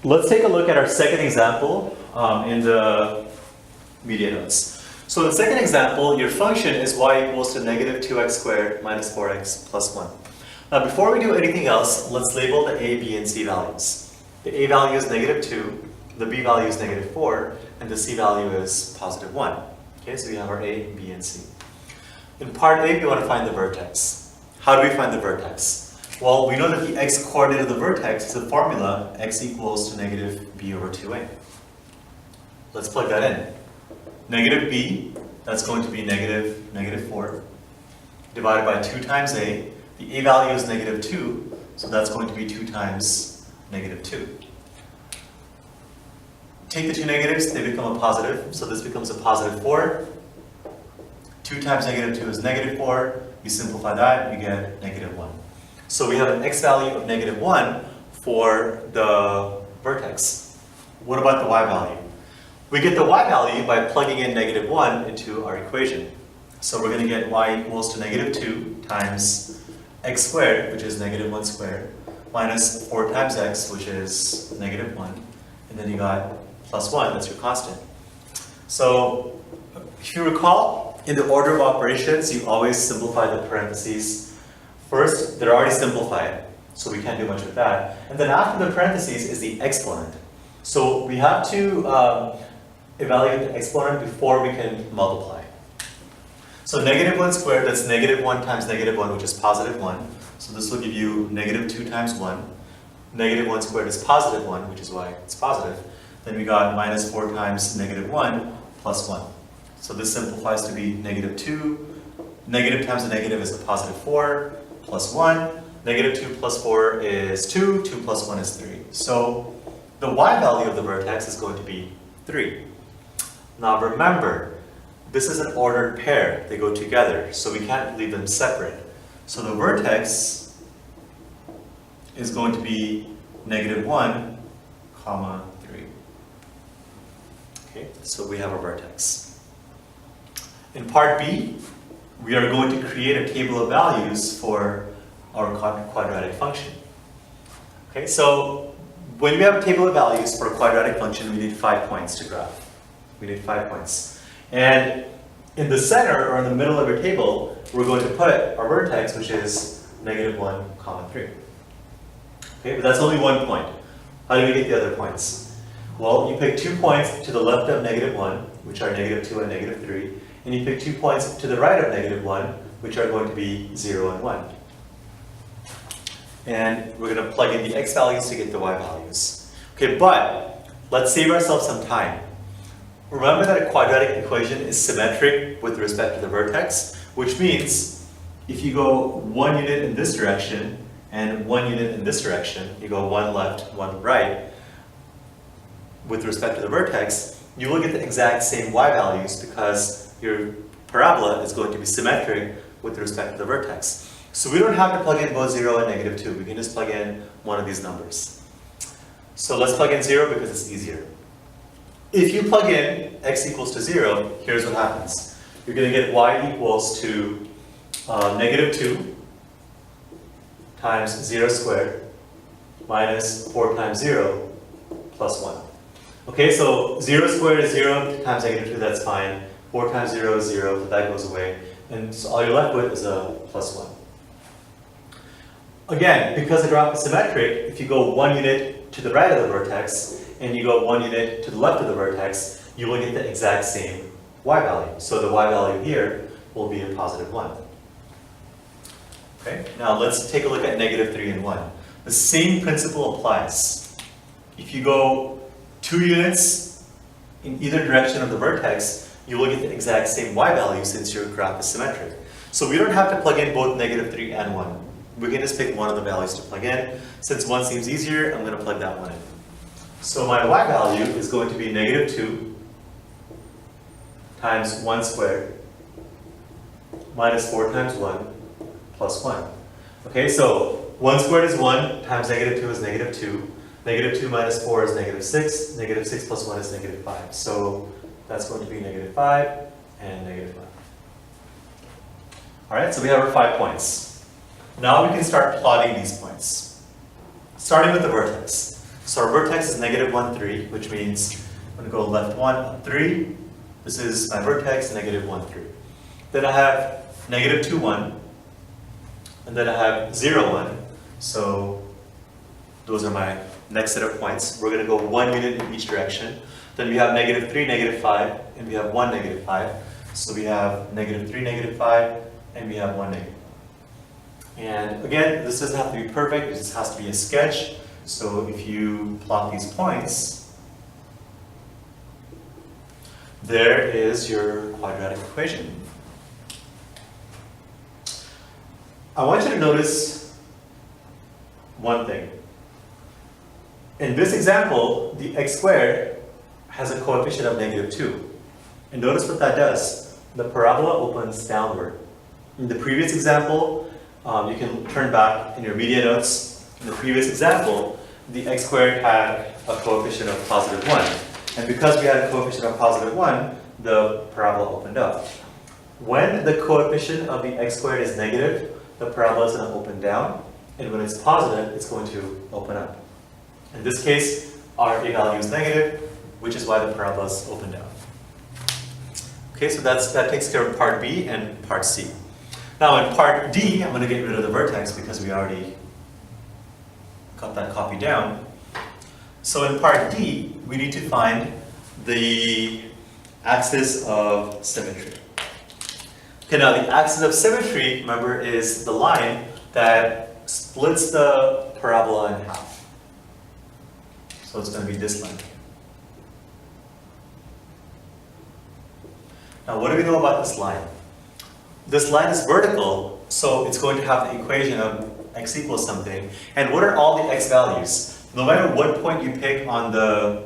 Let's take a look at our second example in the media notes. So the second example, your function is y equals to negative 2x squared minus 4x plus 1. Now before we do anything else, let's label the a, b, and c values. The a value is negative 2, the b value is negative 4, and the c value is positive 1. Okay, so we have our a, b, and c. In part A, we want to find the vertex. How do we find the vertex? Well, we know that the x-coordinate of the vertex is the formula x equals to negative b over 2a. Let's plug that in. Negative b, that's going to be negative 4, divided by 2 times a. The a value is negative 2, so that's going to be 2 times negative 2. Take the two negatives, they become a positive, so this becomes a positive 4. 2 times negative 2 is negative 4. You simplify that, you get negative 1. So we have an x value of negative 1 for the vertex. What about the y value? We get the y value by plugging in negative 1 into our equation. So we're going to get y equals to negative 2 times x squared, which is negative 1 squared, minus 4 times x, which is negative 1. And then you got plus 1, that's your constant. So if you recall, in the order of operations, you always simplify the parentheses. First, they're already simplified, so we can't do much with that. And then after the parentheses is the exponent. So we have to evaluate the exponent before we can multiply. So negative 1 squared, that's negative 1 times negative 1, which is positive 1. So this will give you negative 2 times 1. Negative 1 squared is positive 1, which is why it's positive. Then we got minus 4 times negative 1 plus 1. So this simplifies to be negative 2. Negative times a negative is a positive 4 plus 1. Negative 2 plus 4 is 2. 2 plus 1 is 3. So the y value of the vertex is going to be 3. Now remember, this is an ordered pair. They go together, so we can't leave them separate. So the vertex is going to be negative 1, comma 3. Okay, so we have a vertex. In part B, we are going to create a table of values for our quadratic function. Okay, so when we have a table of values for a quadratic function, we need 5 points to graph. We need 5 points. And in the center, or in the middle of your table, we're going to put our vertex, which is negative 1, comma 3. Okay, but that's only 1 point. How do we get the other points? Well, you pick 2 points to the left of negative 1, which are negative 2 and negative 3. And you pick 2 points to the right of negative 1, which are going to be 0 and 1. And we're going to plug in the x values to get the y values. Okay, but let's save ourselves some time. Remember that a quadratic equation is symmetric with respect to the vertex, which means if you go 1 unit in this direction and 1 unit in this direction, you go 1 left, 1 right, with respect to the vertex, you will get the exact same y values because your parabola is going to be symmetric with respect to the vertex. So we don't have to plug in both 0 and negative 2. We can just plug in one of these numbers. So let's plug in 0 because it's easier. If you plug in x equals to 0, here's what happens. You're going to get y equals to negative 2 times 0 squared minus 4 times 0 plus 1. Okay, so 0 squared is 0 times negative 2, that's fine. 4 times 0 is 0, but that goes away. And so all you're left with is a plus 1. Again, because the graph is symmetric, if you go 1 unit to the right of the vertex, and you go 1 unit to the left of the vertex, you will get the exact same y value. So the y value here will be a positive 1. Okay, now let's take a look at negative 3 and 1. The same principle applies. If you go 2 units in either direction of the vertex, you will get the exact same y value since your graph is symmetric. So we don't have to plug in both negative 3 and 1. We can just pick one of the values to plug in. Since 1 seems easier, I'm going to plug that one in. So my y value is going to be negative 2 times 1 squared minus 4 times 1 plus 1. Okay, so 1 squared is 1 times negative 2 is negative 2. Negative 2 minus 4 is negative 6. Negative 6 plus 1 is negative 5. So that's going to be negative 5 and negative 5. All right, so we have our 5 points. Now we can start plotting these points. Starting with the vertex. So our vertex is negative 1, 3, which means I'm going to go left 1, up 3. This is my vertex, negative 1, 3. Then I have negative 2, 1. And then I have 0, 1. So those are my next set of points. We're going to go 1 unit in each direction. Then we have negative 3, negative 5, and we have 1, negative 5. So we have negative 3, negative 5, and we have 1, negative 5. And again, this doesn't have to be perfect. It just has to be a sketch. So if you plot these points, there is your quadratic equation. I want you to notice one thing. In this example, the x squared has a coefficient of negative 2. And notice what that does. The parabola opens downward. In the previous example, you can turn back in your media notes. In the previous example, the x squared had a coefficient of positive 1. And because we had a coefficient of positive 1, the parabola opened up. When the coefficient of the x squared is negative, the parabola is going to open down. And when it's positive, it's going to open up. In this case, our a value is negative, which is why the parabola is open down. Okay, so that takes care of part B and part C. Now in part D, I'm going to get rid of the vertex because we already got that copied down. So in part D, we need to find the axis of symmetry. Okay, now the axis of symmetry, remember, is the line that splits the parabola in half. So it's going to be this line. Now what do we know about this line? This line is vertical, so it's going to have the equation of x equals something. And what are all the x values? No matter what point you pick on the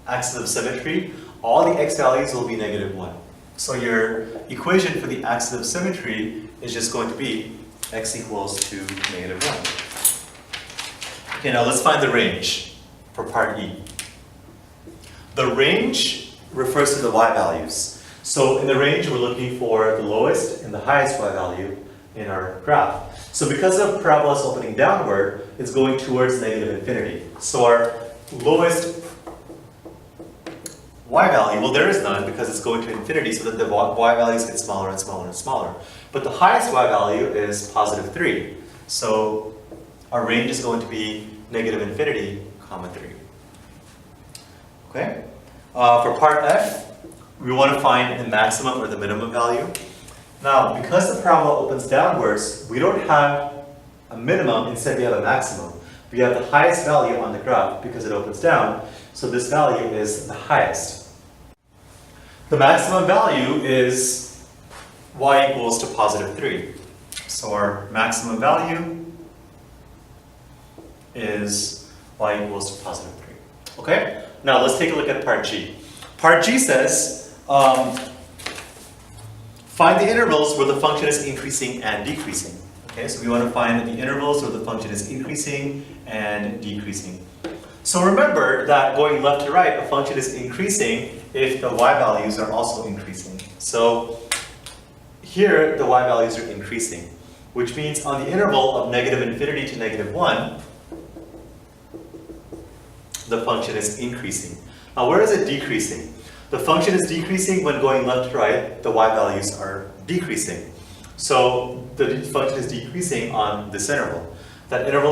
axis of symmetry, all the x values will be negative 1. So your equation for the axis of symmetry is just going to be x equals to negative 1. Okay, now let's find the range for part E. The range refers to the y values. So in the range, we're looking for the lowest and the highest y value in our graph. So because the parabola is opening downward, it's going towards negative infinity. So our lowest y value, well, there is none because it's going to infinity, so that the y values get smaller and smaller and smaller. But the highest y value is positive 3. So our range is going to be negative infinity, comma 3. Okay? For part F, we want to find the maximum or the minimum value. Now, because the parabola opens downwards, we don't have a minimum, instead we have a maximum. We have the highest value on the graph because it opens down, so this value is the highest. The maximum value is y equals to positive 3. So our maximum value is y equals to positive 3. Okay? Now let's take a look at part G. Part G says, find the intervals where the function is increasing and decreasing. Okay, so we want to find the intervals where the function is increasing and decreasing. So remember that going left to right, a function is increasing if the y values are also increasing. So here the y values are increasing, which means on the interval of negative infinity to negative 1, the function is increasing. Now where is it decreasing? The function is decreasing when going left to right, the y values are decreasing. So the function is decreasing on this interval. That interval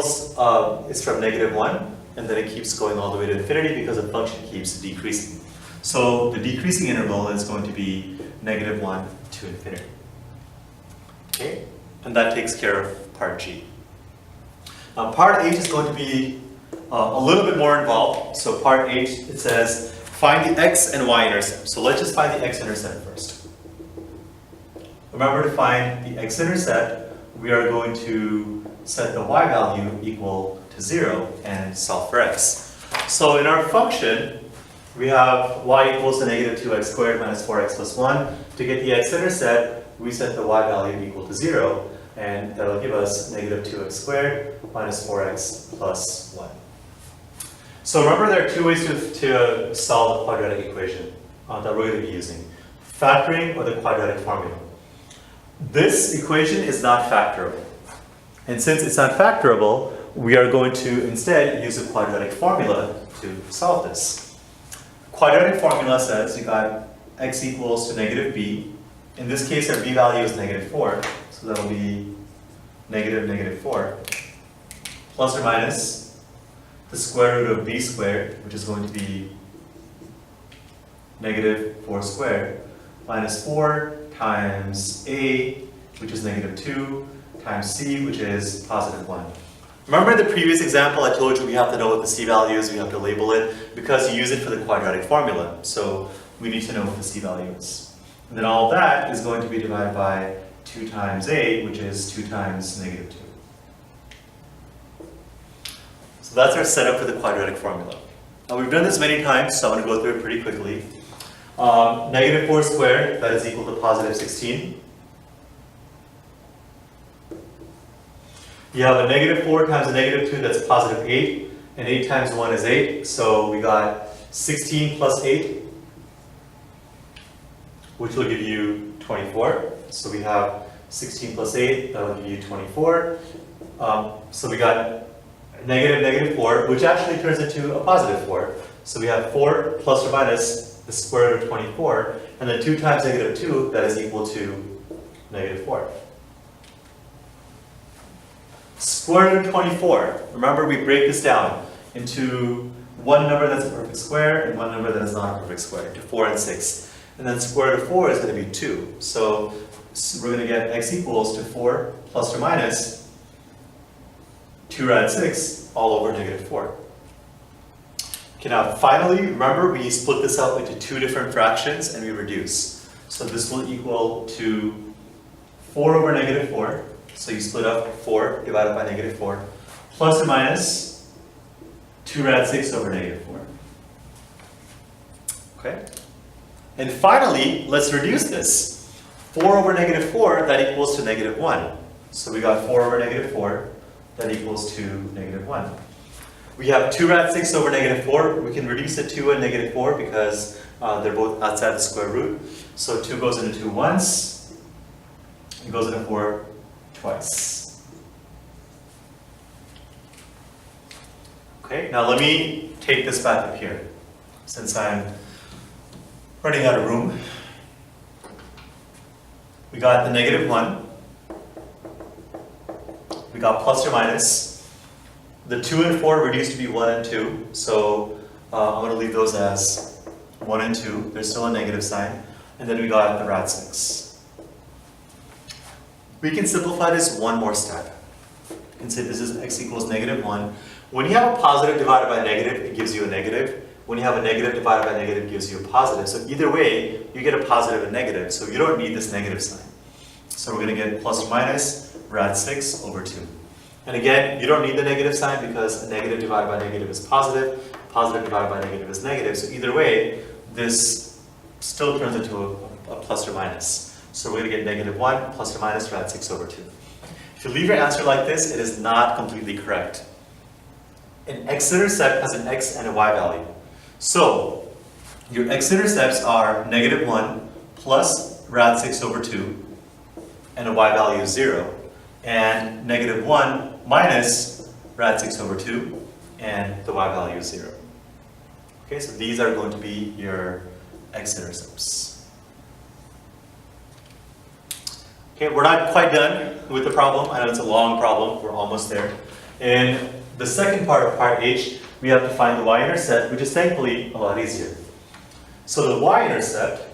is from negative 1, and then it keeps going all the way to infinity because the function keeps decreasing. So the decreasing interval is going to be negative 1 to infinity. Okay? And that takes care of part G. Now part H is going to be a little bit more involved. So part H, it says, find the x and y-intercept. So let's just find the x-intercept first. Remember, to find the x-intercept, we are going to set the y value equal to 0 and solve for x. So in our function, we have y equals to negative 2x squared minus 4x plus 1. To get the x-intercept, we set the y value equal to 0, and that'll give us negative 2x squared minus 4x plus 1. So remember, there are two ways to solve the quadratic equation that we're going to be using. Factoring or the quadratic formula. This equation is not factorable. And since it's not factorable, we are going to instead use a quadratic formula to solve this. Quadratic formula says you got x equals to negative b. In this case, our b value is negative 4, so that will be negative 4, plus or minus the square root of b squared, which is going to be negative 4 squared, minus 4 times a, which is negative 2, times c, which is positive 1. Remember in the previous example I told you we have to know what the c value is, we have to label it, because you use it for the quadratic formula. So we need to know what the c value is. And then all of that is going to be divided by 2 times a, which is 2 times negative 2. So that's our setup for the quadratic formula. Now we've done this many times, so I'm going to go through it pretty quickly. Negative 4 squared, that is equal to positive 16. You have a negative 4 times a negative 2, that's positive 8. And 8 times 1 is 8. So we got 16 plus 8, which will give you 24. So we have 16 plus 8, that will give you 24. So we got negative 4, which actually turns into a positive 4. So we have 4 plus or minus the square root of 24. And then 2 times negative 2, that is equal to negative 4. Square root of 24. Remember, we break this down into one number that's a perfect square and one number that is not a perfect square, to 4 and 6. And then square root of 4 is going to be 2. So we're going to get x equals to 4 plus or minus 2 rad 6 all over negative 4. Okay, now finally, remember we split this up into two different fractions and we reduce. So this will equal to 4 over negative 4. So you split up 4 divided by negative 4, plus or minus 2 rad 6 over negative 4. Okay? And finally, let's reduce this. 4 over negative 4, that equals to negative 1. So we got 4 over negative 4, that equals to negative 1. We have 2 rad 6 over negative 4. We can reduce the 2 and negative 4 because they're both outside the square root. So 2 goes into 2 once, it goes into 4 twice. Okay, now let me take this back up here, since I'm running out of room. We got the negative 1. We got plus or minus. The 2 and 4 reduced to be 1 and 2, so I'm going to leave those as 1 and 2. There's still a negative sign. And then we got the rad 6. We can simplify this one more step. You can say this is x equals negative 1. When you have a positive divided by a negative, it gives you a negative. When you have a negative divided by a negative, it gives you a positive. So either way, you get a positive and negative. So you don't need this negative sign. So we're going to get plus or minus rad 6 over 2. And again, you don't need the negative sign because a negative divided by negative is positive. Positive divided by negative is negative. So either way, this still turns into a plus or minus. So we're going to get negative 1 plus or minus rad 6 over 2. If you leave your answer like this, it is not completely correct. An x-intercept has an x and a y value. So your x-intercepts are negative 1 plus rad 6 over 2 and a y value is 0. And negative 1 minus rad 6 over 2 and the y value is 0. Okay, so these are going to be your x-intercepts. Okay, we're not quite done with the problem. I know it's a long problem. We're almost there. In the second part of part H, we have to find the y-intercept, which is thankfully a lot easier. So the y-intercept,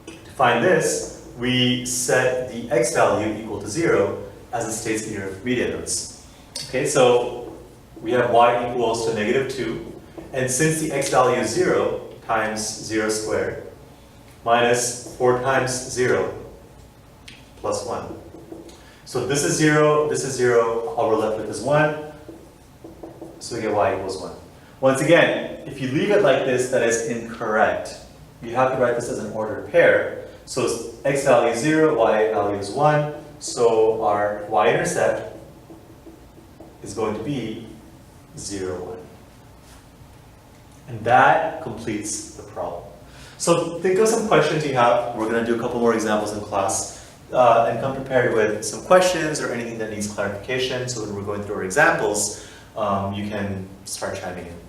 to find this, we set the x value equal to 0 as it states in your media notes. Okay, so we have y equals to negative 2, and since the x value is 0 times 0 squared, minus 4 times 0 plus 1. So this is 0, all we're left with is 1. So we get y equals 1. Once again, if you leave it like this, that is incorrect. You have to write this as an ordered pair. So x value is 0, y value is 1. So our y-intercept is going to be 0, 1. And that completes the problem. So think of some questions you have. We're going to do a couple more examples in class. and come prepared with some questions or anything that needs clarification. So when we're going through our examples, you can start chiming in.